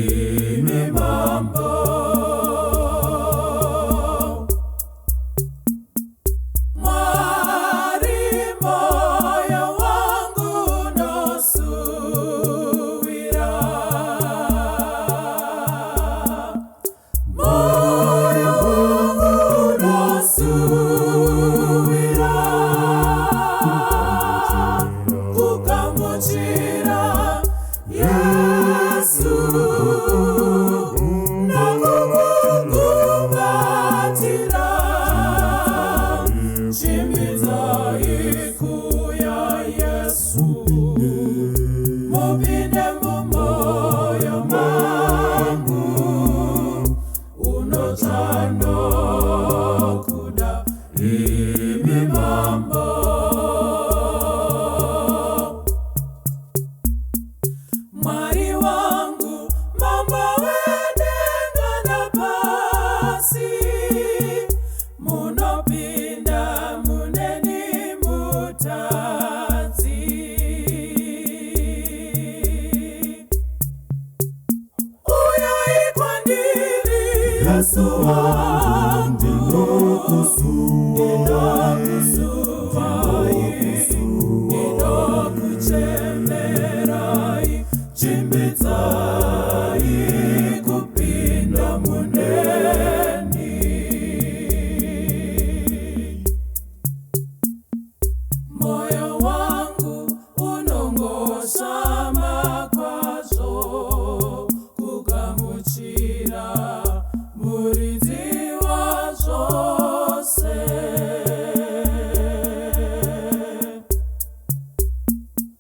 imi mambo. Mwari moyo wangu nosubira, moyo wangu nosubira kukamuchira Yesu nakukumbatira chimbiza ikuya Yesu mupinde mumoyo mangu unotano kuda imi mambo. Mwari wangu mambo wenenga na pasi munopinda muneni mutazi uyayikwandiri Yesu wangu inokuchemerai chimbidzai kupinda muneni. Moyo wangu unongoshama kwazvo kugamuchira muridzi wazvose.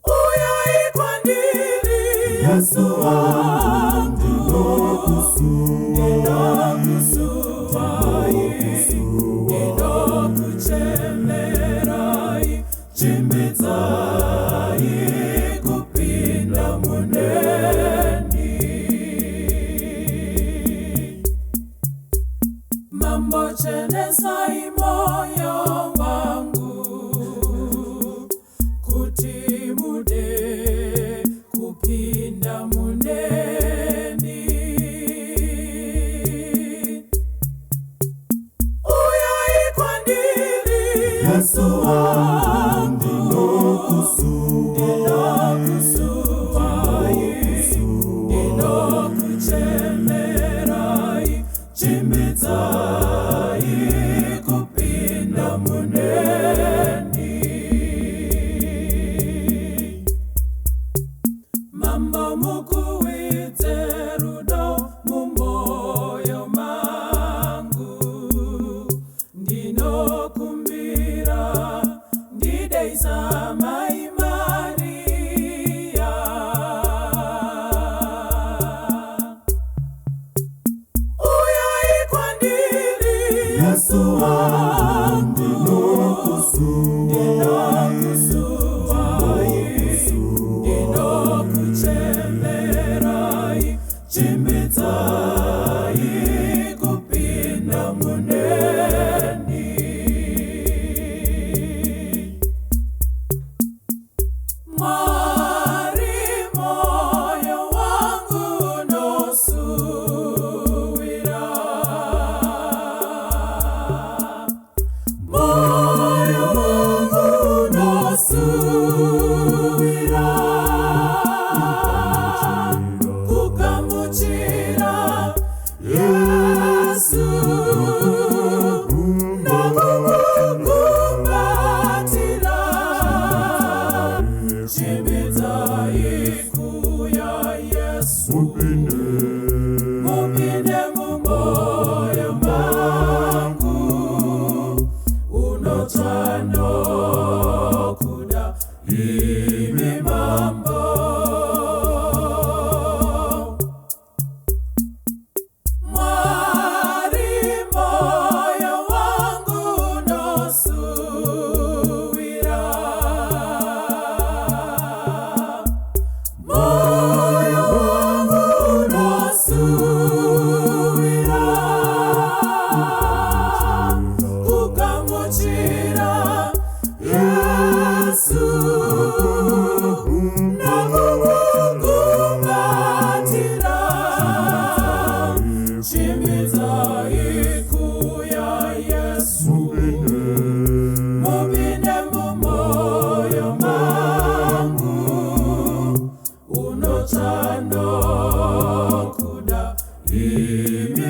Uyai kwandiri Yesu wangu inokusuvai inokuchemerai chimbidzai kupinda muneni. Mambo chenesai moyo wangu kuti mude kupinda muneni. Uyai kwandiri Yesu wangu inokusuvai inokuchemerai chimbidzai kupinda muneni. Mambo mukuwidze rudo mumoyo mangu ndinokumbira ndideisa Mai Maria. Uyai kwandiri Yesu wangu inokusuvai inokuchemerai chimbidzai kupinda muneni. Mwari moyo wangu nosubira, moyo wangu nosubira kukamuchira Himidiwe